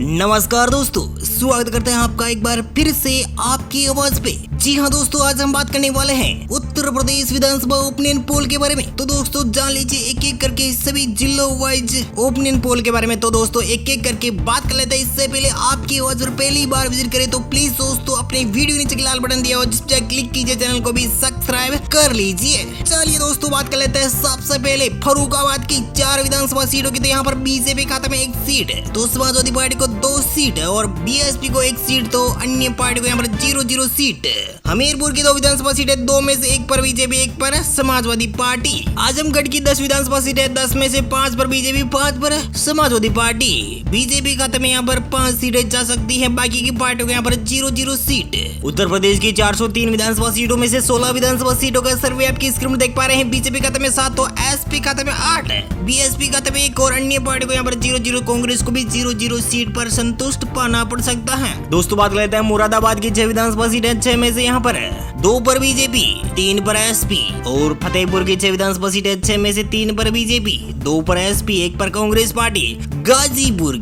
नमस्कार दोस्तों, स्वागत करते हैं आपका एक बार फिर से आपकी आवाज पे। जी हाँ दोस्तों, आज हम बात करने वाले हैं उत्तर प्रदेश विधानसभा ओपिनियन पोल के बारे में। तो दोस्तों जान लीजिए एक एक करके सभी जिलों वाइज ओपिनियन पोल के बारे में। तो दोस्तों एक एक करके बात कर लेते हैं। इससे पहले आपकी आवाज पर पहली बार विजिट करें तो प्लीज दोस्तों अपने वीडियो नीचे के लाल बटन दिया और जिस पर क्लिक कीजिए, चैनल को भी सब्सक्राइब कर लीजिए। चलिए दोस्तों बात कर लेते हैं। सबसे पहले फर्रुखाबाद की 4 विधानसभा सीटों की, तो यहाँ पर बीजेपी खाते में 1 सीट है, तो समाजवादी पार्टी को 2 सीट है और बीएसपी को 1 सीट, तो अन्य पार्टी को यहाँ पर 0-0 सीट। हमीरपुर की 2 विधानसभा सीटें, 2 में से 1 पर बीजेपी, 1 पर समाजवादी पार्टी। आजमगढ़ की 10 विधानसभा सीटें, 10 में से 5 पर बीजेपी, 5 पर समाजवादी पार्टी। बीजेपी खाते में यहाँ पर 5 सीटें जा सकती है, बाकी की पार्टियों को यहाँ पर 0-0 सीट। उत्तर प्रदेश की 403 विधानसभा सीटों में से 16 विधानसभा सीटों का सर्वे आपकी स्क्रीन में देख पा रहे हैं। बीजेपी खाते में 7, तो एसपी खाते में 8, बीएसपी खाते में 1 और अन्य पार्टी को यहाँ पर 0-0। कांग्रेस को भी 0-0 सीट पर संतुष्ट पाना पड़ सकता है। दोस्तों बात कर लेते हैं मुरादाबाद की 6 विधानसभा सीटें, 6 में से यहाँ पर 2 पर बीजेपी, 3 पर एसपी। और फतेहपुर की 6 विधानसभा सीटें, 6 में से 3 पर बीजेपी, 2 पर एसपी, 1 पर कांग्रेस पार्टी। गाजीपुर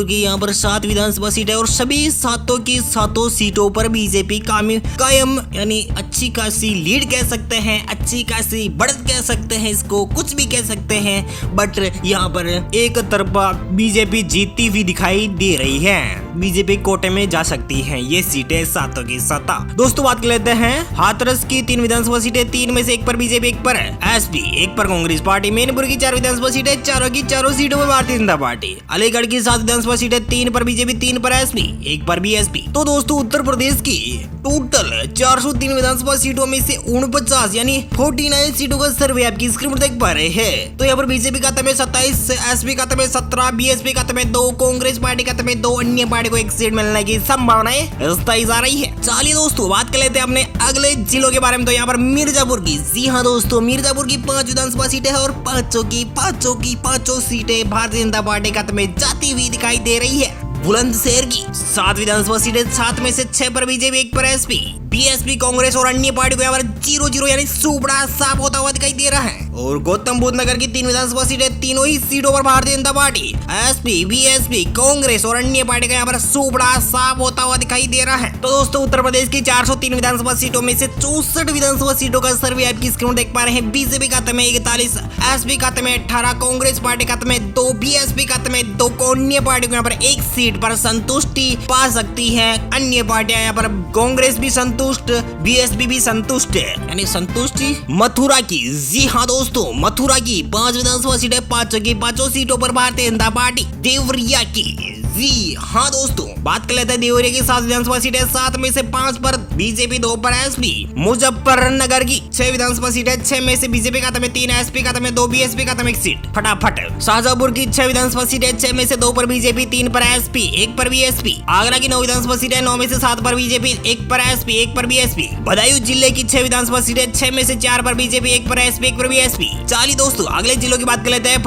की यहाँ पर 7 विधानसभा सीटें और सभी 7 की 7 सीटों पर बीजेपी कायम, यानी अच्छी खासी लीड कह सकते हैं, अच्छी खासी बढ़त कह सकते हैं, इसको कुछ भी कह सकते हैं। बट यहाँ पर एक तरफा बीजेपी जीतती हुई दिखाई दे रही है। बीजेपी कोटे में जा सकती है ये सीटें 7 की 7। दोस्तों बात कर लेते हैं हाथरस की 3 विधानसभा सीटें, 3 में से 1 पर बीजेपी, 1 पर एसपी, 1 पर कांग्रेस पार्टी। मैनपुर की 4 विधानसभा सीटें, 4 की 4 सीटों पर भारतीय जनता पार्टी। अलीगढ़ की 7 विधानसभा सीटें, 3 पर बीजेपी, 3 पर एसपी, 1 पर बीएसपी। तो दोस्तों उत्तर प्रदेश की टोटल 403 विधानसभा सीटों में से 49 यानी 49 सीटों का सर्वे आपकी स्क्रीन पर देख पा रहे हैं। तो यहाँ पर बीजेपी खाते में 27, एसपी खाते में 17, बीएसपी खाते में 2, कांग्रेस पार्टी खाते में 2, अन्य पार्टी को 1 सीट मिलने की संभावनाएं बताई जा रही है। चलिए दोस्तों बात कर लेते हैं अपने अगले जिलों के बारे में। तो यहाँ पर मिर्जापुर की, जी हाँ दोस्तों, मिर्जापुर की 5 विधानसभा सीटें हैं और पांचों सीटें भारतीय जनता पार्टी खाते में जाती हुई दिखाई दे रही है। बुलंदशहर की 7 विधानसभा सीटें, 7 में से 6 पर बीजेपी, 1 पर एसपी, बीएसपी, कांग्रेस और अन्य पार्टी को यहाँ पर 0-0 यानी सुपड़ा साफ होता हुआ दिखाई दे रहा है। और गौतम बुद्ध नगर की 3 विधानसभा सीटें, तीनों ही सीटों पर Bharatiya Janata party, SP, BSP, Congress और अन्य पार्टी का यहाँ पर सुपड़ा साफ होता हुआ दिखाई दे रहा है। तो दोस्तों उत्तर प्रदेश की 403 विधानसभा सीटों में से 64 विधानसभा सीटों का सर्वे आपकी स्क्रीन में देख पा रहे हैं। बीजेपी खाते में 41, एसपी खाते में 18, कांग्रेस पार्टी खाते में 2, बीएसपी खाते में 2, अन्य पार्टी को यहाँ पर 1 सीट पर संतुष्टि पा सकती है। अन्य पार्टियां यहाँ पर कांग्रेस भी संतुष्ट, बीएसपी भी संतुष्ट है, यानी संतुष्टि। मथुरा की, जी हाँ दोस्तों, मथुरा की 5 विधानसभा सीटें, 5 की 5 सीटों पर भारतीय जनता पार्टी। देवरिया की, जी हाँ दोस्तों, बात कर लेते हैं देवरिया की 7 विधानसभा सीटें, 7 में से 5 पर बीजेपी, 2 पर एसपी। मुजफ्फरनगर की 6 विधानसभा सीटें, 6 में से बीजेपी खाते में 3, एसपी खाते में 2, बीएसपी खाते में 1 सीट। फटाफट। शाहजहांपुर की 6 विधानसभा सीटें, 6 में से 2 पर बीजेपी, 3 पर एसपी, 1 पर बीएसपी। आगरा की 9 विधानसभा सीटें, 9 में से 7 पर बीजेपी, 1 पर एसपी, 1 पर बीएसपी। बदायूं जिले की 6 विधानसभा सीटें, 6 में से 4 पर बीजेपी, 1 पर एसपी, 1 पर बीएसपी। चलिए दोस्तों अगले जिलों की बात कर लेते हैं।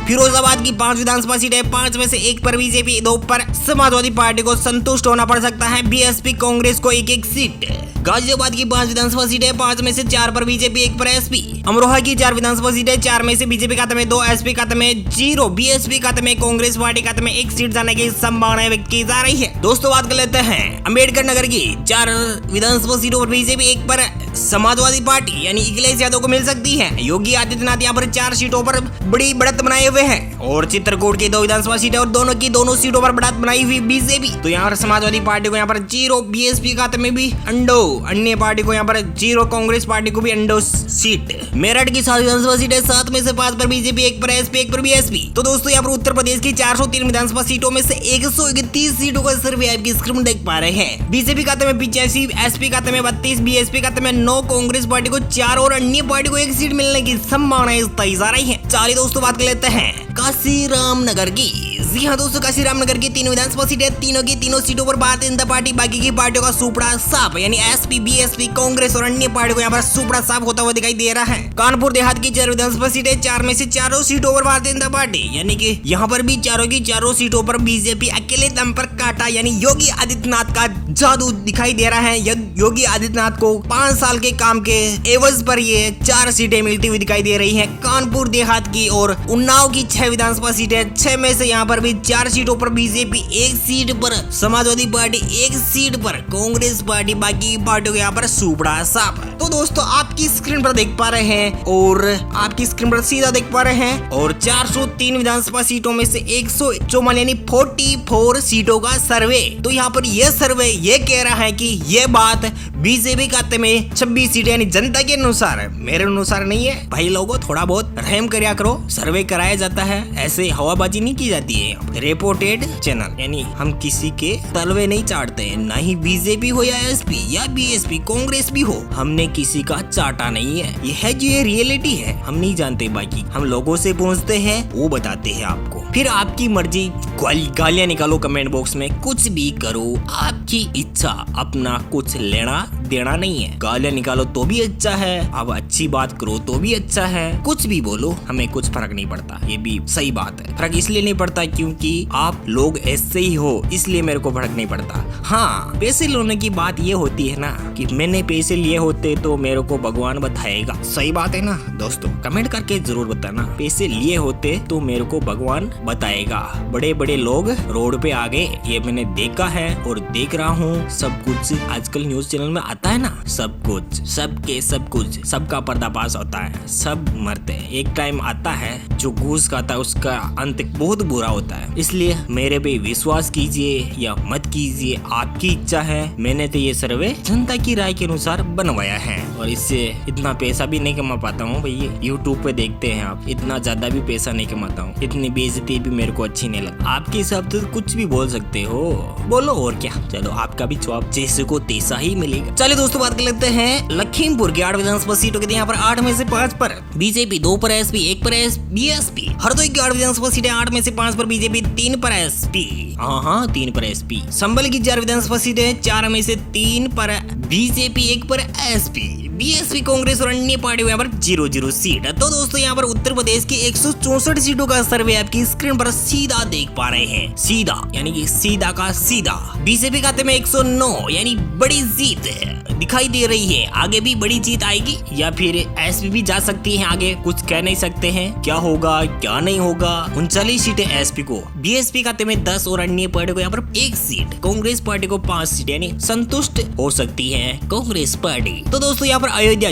फिरोजाबाद की 5 विधानसभा सीटें, 5 में से 1 पर बीजेपी, 2 पर समाजवादी पार्टी को संतुष्ट होना पड़ सकता है। बीएसपी, कांग्रेस को 1-1 सीट। गाजियाबाद की 5 विधानसभा सीटें, 5 में से 4 पर बीजेपी, 1 पर एसपी। अमरोहा की 4 विधानसभा सीटें, 4 में से बीजेपी खाते में 2, एसपी खाते में 0, बीएसपी खाते में, कांग्रेस पार्टी खाते में 1 सीट जाने की संभावना व्यक्त की जा रही है। दोस्तों बात कर लेते हैं अंबेडकर नगर की 4 विधानसभा सीटों पर बीजेपी, 1 पर समाजवादी पार्टी यानी अखिलेश यादव को मिल सकती है। योगी आदित्यनाथ यहाँ पर 4 सीटों पर बड़ी बढ़त बनाए हुए हैं। और चित्रकूट की 2 विधानसभा सीटें और दोनों सीटों पर बढ़त बनाई हुई बीजेपी। तो यहाँ पर समाजवादी पार्टी को यहाँ पर 0, बीएसपी खाते में भी अंडो, अन्य पार्टी को यहाँ पर 0, कांग्रेस पार्टी को भी अंडो सीट। मेरठ की 7 विधानसभा सीटें, 7 में से 5 पर बीजेपी, 1 पर एसपी, 1 पर बीएसपी। तो दोस्तों यहाँ पर उत्तर प्रदेश की 403 विधानसभा सीटों में से 131 सीटों का सर्वे आपकी स्क्रीन में देख पा रहे हैं। बीजेपी खाते में 85, एसपी खाते में 32, बीएसपी खाते में 9, कांग्रेस पार्टी को 4 और अन्य पार्टी को 1 सीट मिलने की संभावनाएं बताई जा रही है। चलिए दोस्तों बात कर लेते हैं काशीराम नगर की, जी हाँ दोस्तों, काशीराम नगर की 3 विधानसभा सीटें, तीनों की तीनों सीटों पर भारतीय जनता पार्टी, बाकी की पार्टियों का सुपड़ा साफ यानी एसपी, बीएसपी, कांग्रेस और अन्य पार्टियों को यहाँ पर सुपड़ा साफ होता हुआ दिखाई दे रहा है। कानपुर देहात की 4 विधानसभा सीटें, 4 में से 4 सीटों पर भारतीय जनता पार्टी, यानी कि यहाँ पर भी 4 की 4 सीटों पर बीजेपी अकेले दम पर काटा, यानी योगी आदित्यनाथ का जादू दिखाई दे रहा है। योगी आदित्यनाथ को 5 साल के काम के एवज पर ये 4 सीटें मिलती हुई दिखाई दे रही है। कानपुर देहात की और उन्नाव की 6 विधानसभा सीट है, 6 में से यहाँ पर भी 4 सीटों पर बीजेपी, 1 सीट पर समाजवादी पार्टी, 1 सीट पर कांग्रेस पार्टी, बाकी पार्टियों के यहाँ पर सुपड़ा साफ। तो दोस्तों आपकी स्क्रीन पर देख पा रहे हैं और आपकी स्क्रीन पर सीधा देख पा रहे हैं और 403 विधानसभा सीटों में से 154 यानी 44 सीटों का सर्वे। तो यहाँ पर यह सर्वे ये कह रहा है कि यह बात बीजेपी खाते में 26 सीटें यानी जनता के अनुसार, मेरे अनुसार नहीं है भाई। लोगों थोड़ा बहुत रहम करया करो, सर्वे कराया जाता है, ऐसे हवाबाजी नहीं की जाती है। रिपोर्टेड चैनल यानी हम किसी के तलवे नहीं चाटते हैं, ना ही बीजेपी हो या एसपी या बीएसपी कांग्रेस भी हो, हमने किसी का चाटा नहीं है। ये है जो ये रियलिटी है, हम नहीं जानते, बाकी हम लोगों से पूछते हैं वो बताते हैं आपको। फिर आपकी मर्जी, गालियां निकालो कमेंट बॉक्स में, कुछ भी करो, आपकी इच्छा, अपना कुछ लेना देना नहीं है। गालियां निकालो तो भी अच्छा है, अब अच्छी बात करो तो भी अच्छा है, कुछ भी बोलो, हमें कुछ फर्क नहीं पड़ता। ये भी सही बात है, फर्क इसलिए नहीं पड़ता क्योंकि आप लोग ऐसे ही हो, इसलिए मेरे को फर्क नहीं पड़ता। हाँ, पैसे लेने की बात ये होती है ना कि मैंने पैसे लिए होते तो मेरे को भगवान बताएगा, सही बात है ना दोस्तों, कमेंट करके जरूर बताना। पैसे लिए होते तो मेरे को भगवान बताएगा। बड़े बड़े लोग रोड पे आ गए, ये मैंने देखा है और देख रहा हूँ। सब कुछ आजकल न्यूज चैनल में आता है ना, सब कुछ, सबके सब कुछ, सबका पर्दाफाश होता है, सब मरते हैं। एक टाइम आता है जो घूस खाता है उसका अंत बहुत बुरा होता है। इसलिए मेरे पे विश्वास कीजिए या मत कीजिए, आपकी इच्छा है। मैंने तो ये सर्वे जनता की राय के अनुसार बनवाया है और इससे इतना पैसा भी नहीं कमा पाता हूँ भैया। यूट्यूब पे देखते हैं आप, इतना ज्यादा भी पैसा नहीं कमाता हूँ, इतनी बेइज्जती भी मेरे को अच्छी नहीं लगती। आपके हिसाब से कुछ भी बोल सकते हो, बोलो और क्या, चलो आपका भी जवाब जैसे को तैसा ही मिलेगा। चलिए दोस्तों बात कर लेते हैं लखीमपुर की 8 विधानसभा सीटों के। यहाँ पर 8 में से 5 पर बीजेपी, 2 पर एसपी, 1 पर बीएसपी। हरदोई की 8 विधानसभा सीटें, 8 में से 5 पर बीजेपी, 3 पर एसपी। हाँ 3 पर एसपी। संबल की 4 विधानसभा सीटें, 4 में से 3 पर बीजेपी, 1 पर एसपी। बीएसपी, कांग्रेस और अन्य पार्टियों यहाँ पर 0-0 सीट। तो दोस्तों यहाँ पर उत्तर प्रदेश की 164 सीटों का सर्वे आपकी स्क्रीन पर सीधा देख पा रहे हैं। सीधा यानी कि सीधा का सीधा बीजेपी खाते में 109 यानी बड़ी जीत दिखाई दे रही है। आगे भी बड़ी जीत आएगी या फिर एसपी भी जा सकती है आगे, कुछ कह नहीं सकते हैं क्या होगा क्या नहीं होगा। 39 सीटें एसपी को, बीएसपी खाते में 10 और अन्य पार्टी को यहाँ पर 1 सीट, कांग्रेस पार्टी को 5 सीट यानी संतुष्ट हो सकती है कांग्रेस पार्टी। तो दोस्तों यहाँ पर अयोध्या,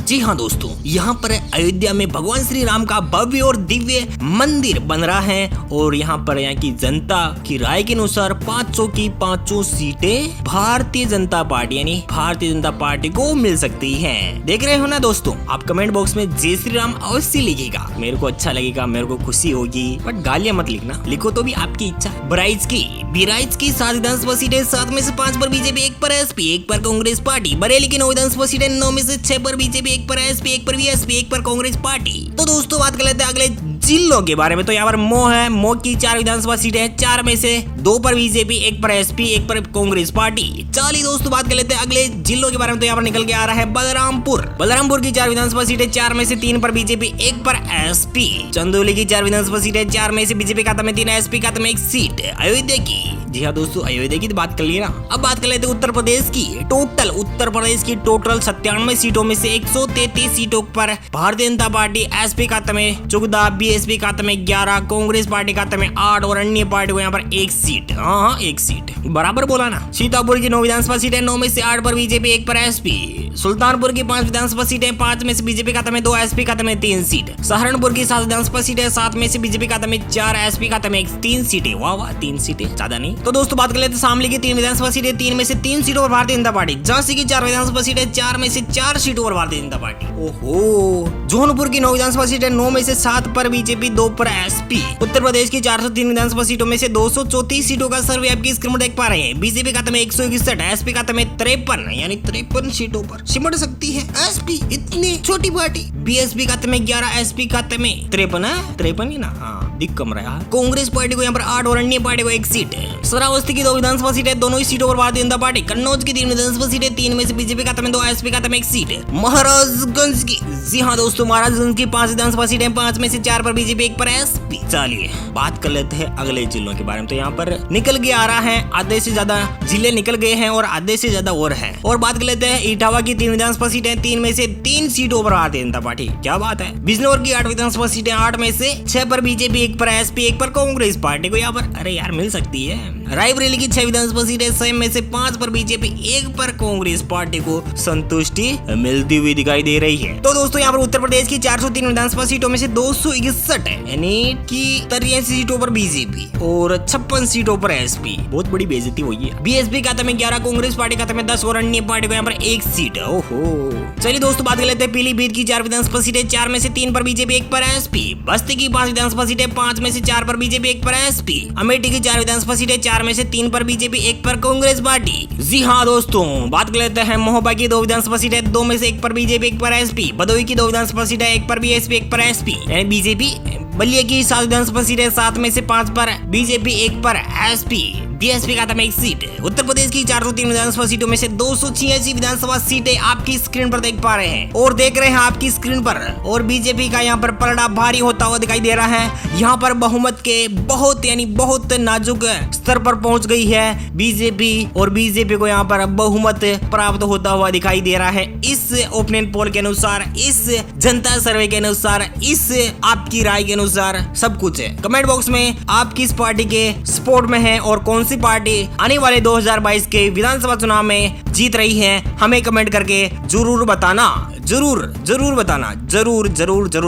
जी हाँ दोस्तों, यहाँ पर अयोध्या में भगवान श्री राम का भव्य और दिव्य मंदिर बन रहा है और यहाँ पर यहाँ की जनता की राय के अनुसार 500 की 500 सीटें भारतीय जनता पार्टी यानी भारतीय जनता पार्टी को मिल सकती हैं। देख रहे हो ना दोस्तों, आप कमेंट बॉक्स में जय श्री राम अवश्य लिखिएगा, मेरे को अच्छा लगेगा, मेरे को खुशी होगी, बट गालियां मत लिखना, लिखो तो भी आपकी इच्छा। बहराइच की 7 विधानसभा सीटें, 7 में से 5 पर बीजेपी, 1 पर एसपी, 1 पर कांग्रेस पार्टी। बरेली की 9 विधानसभा सीटें, 9 में से 6 पर बीजेपी, 1 पर एसपी, 1 पर बीएसपी, 1 पर कांग्रेस पार्टी। तो दोस्तों बात कर लेते हैं अगले जिलों के बारे में। तो यहाँ पर मो है, मो की 4 विधानसभा सीटें, 4 में से 2 पर बीजेपी, 1 पर एसपी, 1 पर कांग्रेस पार्टी। चलिए दोस्तों बात कर लेते हैं अगले जिलों के बारे में। तो यहाँ पर निकल के आ रहा है बलरामपुर की 4 विधानसभा सीटें, 4 में से 3 पर बीजेपी, 1 पर एसपी। चंदौली की 4 विधानसभा सीटें, 4 में से बीजेपी खाता में 3, एसपी खाता में 1 सीट। अयोध्या की, जी हाँ दोस्तों अयोध्या की तो बात कर ली ना। अब बात कर लेते हैं उत्तर प्रदेश की। उत्तर प्रदेश की टोटल 97 सीटों में से 133 सीटों पर भारतीय जनता पार्टी एसपी खाते में 14, बीएसपी खाते में 11, कांग्रेस पार्टी खाते में 8 और अन्य पार्टी को यहाँ पर 1 सीट। हाँ 1 सीट बराबर बोला ना। सीतापुर की 9 विधानसभा सीटें, 9 में से 8 पर बीजेपी, 1 पर एसपी। सुल्तानपुर की 5 विधानसभा सीटें, 5 में से बीजेपी खाते में 2, एसपी खाते में 3 सीट। सहारनपुर की 7 विधानसभा सीटें, 7 में से बीजेपी खाते में 4, एसपी खाते में 3 सीटें। वाह 3 सीटें, ज्यादा नहीं। तो दोस्तों बात कर लेते हैं शामली की 3 विधानसभा सीटें, 3 में से 3 सीटों पर भारतीय जनता पार्टी। झांसी की 4 विधानसभा सीटें, 4 में से 4 सीटों पर भारतीय जनता पार्टी। ओहो। जौनपुर की 9 विधानसभा सीटें, 9 में से 7 पर बीजेपी, 2 पर एसपी। उत्तर प्रदेश की 403 विधानसभा सीटों में से 234 सीटों का सर्वे आपकी स्क्रीन पर देख पा रहे हैं। बीजेपी खाते में 161, एसपी खाते में 53 यानी 53 सीटों पर सिमट सकती है एसपी, इतनी छोटी पार्टी। बीएसपी खाते में 11, एसपी खाते में 53 ही ना, हाँ दिख कम रहा है। कांग्रेस पार्टी को यहाँ पर 8 और अन्य पार्टी को 1 सीट है। श्रावस्ती की 2 विधानसभा सीटें, दोनों ही सीटों पर भारतीय जनता पार्टी। कन्नौज की 3 विधानसभा सीटें, 3 में से बीजेपी खाते में 2, एसपी खाते में 1 सीट है। महाराजगंज की, जी हाँ दोस्तों, महाराजगंज की 5 विधानसभा सीटें, 5 में से 4 पर बीजेपी, 1 पर एसपी। चलिए बात कर लेते हैं अगले जिलों के बारे में। तो यहाँ पर निकल के आ रहा है, आधे से ज्यादा जिले निकल गए हैं और आधे से ज्यादा और है। और बात कर लेते हैं इटावा की 3 विधानसभा सीटें, 3 में से 3 सीटों पर भारतीय जनता पार्टी। क्या बात है। बिजनौर की 8 विधानसभा सीटें, 8 में से 6 पर बीजेपी, एक पर एसपी, एक पर कांग्रेस पार्टी को यहाँ पर अरे यार मिल सकती है। रायबरेली की 6 विधानसभा सीटें, 6 में से 5 पर बीजेपी, 1 पर कांग्रेस पार्टी को संतुष्टि मिलती हुई दिखाई दे रही है। तो दोस्तों यहाँ पर उत्तर प्रदेश की 403 विधानसभा सीटों में से 261 यानी कि 83 सीटों पर बीजेपी और 56 सीटों पर एसपी। बहुत बड़ी बेइज्जती हुई है। बीएसपी खाते में 11, कांग्रेस पार्टी खाते में 10 और अन्य पार्टी को यहाँ पर 1 सीट। ओहो, चलिए दोस्तों बात कर लेते हैं पीलीभीत की 4 विधानसभा सीटें, 4 में से 3 पर बीजेपी, 1 पर एसपी। बस्ती की 5 विधानसभा सीटें, 5 में से 4 पर बीजेपी, 1 पर एसपी। अमेठी की 4 विधानसभा सीटें, 4 में से 3 पर बीजेपी, 1 पर कांग्रेस पार्टी। जी हाँ दोस्तों, बात कर लेते हैं महोबा की 2 विधानसभा सीटें, 2 में से 1 पर बीजेपी, 1 पर एसपी। भदोही की 2 विधानसभा सीटें, 1 पर बीएसपी, 1 पर एसपी यानी बीजेपी। बलिया की 7 विधानसभा सीटें, 7 में से 5 पर बीजेपी, 1 पर एसपी। बीएसपी खाता में 1 सीट। उत्तर प्रदेश की 403 विधानसभा सीटों में से 286 विधानसभा सीटें आपकी स्क्रीन पर देख पा रहे हैं और देख रहे हैं आपकी स्क्रीन पर। और बीजेपी का यहाँ पर पलड़ा भारी होता हुआ दिखाई दे रहा है। यहाँ पर बहुमत के बहुत यानी बहुत नाजुक स्तर पर पहुंच गई है बीजेपी और बीजेपी को यहाँ पर बहुमत प्राप्त होता हुआ दिखाई दे रहा है। इस ओपिनियन पोल के अनुसार, इस जनता सर्वे के अनुसार, इस आपकी राय के अनुसार सब कुछ है। कमेंट बॉक्स में आप किस पार्टी के सपोर्ट में हैं और कौन सी पार्टी आने वाले 2022 के विधानसभा चुनाव में जीत रही है, हमें कमेंट करके जरूर बताना। जरूर बताना, जरूर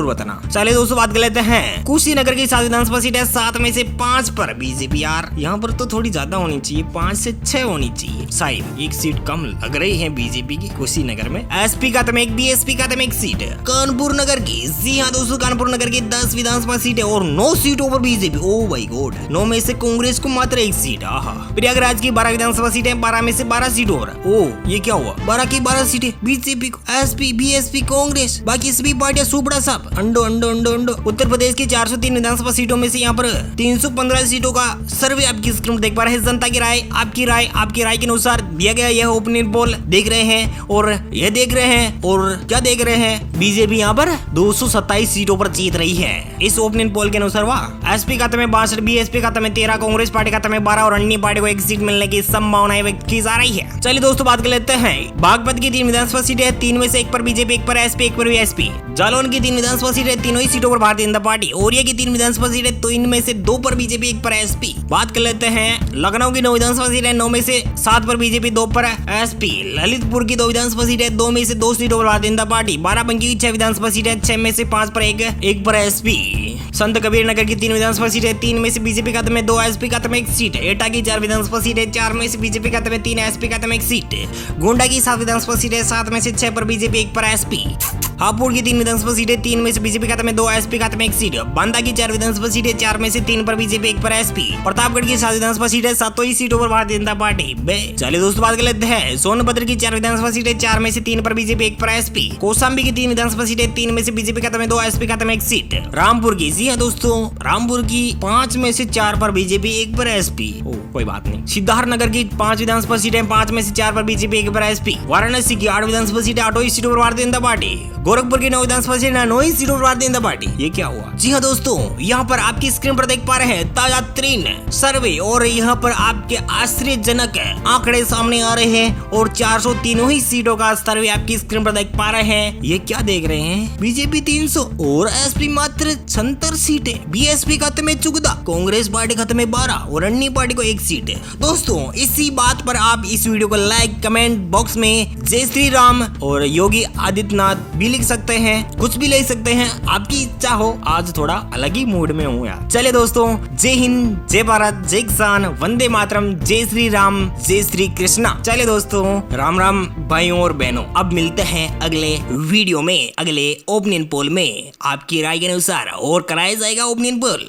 बताना। चलिए दोस्तों बात कर लेते हैं कुशीनगर की 7 विधानसभा सीटें, 7 में से 5 पर बीजेपी। यार यहाँ पर तो थोड़ी ज्यादा होनी चाहिए, 5 से 6 होनी चाहिए, शायद 1 सीट कम लग रही है बीजेपी की कुशीनगर में। एसपी खाते में 1, बीएसपी खाते में 1 सीट। कानपुर नगर की, जी हाँ दोस्तों, कानपुर नगर की 10 विधानसभा सीटें और 9 सीटों पर बीजेपी। ओ माय गॉड, 9 में से कांग्रेस को मात्र 1 सीट। आहा। प्रयागराज की 12 विधानसभा सीटें, 12 में से 12 सीट और ओ ये क्या हुआ, 12 की 12 सीटें बीजेपी को, एसपी, बीएसपी, कांग्रेस, बाकी सभी पार्टियां सुपड़ा साहब अंडो। उत्तर प्रदेश की 403 विधानसभा सीटों में से यहाँ पर 315 सीटों का सर्वे आपकी स्क्रीन पर देख पा रहे हैं। जनता की राय, आपकी राय के अनुसार दिया गया यह ओपिनियन पोल देख रहे हैं और ये देख रहे हैं और क्या देख रहे हैं, बीजेपी यहाँ पर 227 सीटों पर जीत रही है इस ओपिनियन पोल के अनुसार। वाह। एसपी खाते में 62, बीएसपी खाते में 13, कांग्रेस पार्टी खाते में 12 और अन्य पार्टी को 1 सीट मिलने की संभावनाएं व्यक्त की जा रही है। चलिए दोस्तों बात कर लेते हैं बागपत की 3 विधानसभा सीटें, 3 में से 1 पर बीजेपी, 1 पर एसपी, 1 पर बीएसपी। जालौन की 3 विधानसभा सीटें, तीनों ही सीटों पर भारतीय जनता पार्टी। औरिया की 3 विधानसभा सीटें, तो इनमें से 2 पर बीजेपी, 1 पर एसपी। बात कर लेते हैं लखनऊ की 9 विधानसभा सीटें, 9 में से 7 पर बीजेपी, 2 पर एसपी। ललितपुर की 2 विधानसभा सीटें, 2 में से 2 सीटों पर भारतीय जनता पार्टी। बाराबंकी की 6 विधानसभा सीटें, 6 में से 5 पर 1 पर एसपी। संत कबीर नगर की 3 विधानसभा सीटें, 3 में से बीजेपी खाते में 2, एसपी खाते में 1 सीट। एटा की 4 विधानसभा सीटें, 4 में से बीजेपी खाते में 3, एसपी खाते में 1 सीट। गोंडा की 7 विधानसभा सीटें, 7 में से 6 पर बीजेपी, 1 पर एसपी। हापुड़ की 3 विधानसभा सीटें, 3 में से बीजेपी खाते में 2, एसपी खाते में 1 सीट। बांदा की 4 विधानसभा सीटें, 4 में से 3 पर बीजेपी, 1 पर एसपी। प्रतापगढ़ की 7 विधानसभा सीटें, 7 ही सीटों पर भारतीय जनता पार्टी। चलिए दोस्तों बात कर लेते हैं सोनभद्र की 4 विधानसभा सीटें, 4 में से 3 पर बीजेपी, 1 पर एसपी। कौशाम्बी की 3 विधानसभा सीटें, 3 में से बीजेपी खाते में 2, एसपी खाते में 1 सीट। रामपुर की, जी हाँ दोस्तों, रामपुर की 5 में से 4 पर बीजेपी, 1 पर एसपी। कोई बात नहीं। सिद्धार्थनगर की 5 विधानसभा सीटें, 5 में से 4 पर बीजेपी, 1 पर एसपी। वाराणसी की 8 विधानसभा सीटें, 8 ही सीटों पर भारतीय जनता पार्टी। गोरखपुर की 9 विधानसभा सीटें, 9 ही सीटों पर भारतीय जनता पार्टी। ये क्या हुआ? जी हाँ दोस्तों, यहाँ पर आपकी स्क्रीन पर देख पा रहे हैं ताजा तरीन सर्वे और यहाँ पर आपके आश्चर्यजनक आंकड़े सामने आ रहे हैं और 403 ही सीटों का सर्वे आपकी स्क्रीन पर देख पा रहे हैं। ये क्या देख रहे हैं? बीजेपी 300 और एसपी मात्र 76 सीटें। बीएसपी खाते में 14, कांग्रेस पार्टी खाते में 12 और अन्य पार्टी को 1 सीट। दोस्तों इसी बात पर आप इस वीडियो को लाइक, कमेंट बॉक्स में जय श्री राम और योगी आदित्यनाथ भी लिख सकते हैं, कुछ भी लिख सकते हैं, आपकी इच्छा हो। आज थोड़ा अलग ही मूड में हूँ यार। चले दोस्तों, जय हिंद, जय भारत, जय किसान, वंदे मातरम, जय श्री राम, जय श्री कृष्णा। चले दोस्तों, राम राम भाइयों और बहनों। अब मिलते हैं अगले वीडियो में, अगले ओपिनियन पोल में। आपकी राय के अनुसार और कराया जाएगा ओपिनियन पोल।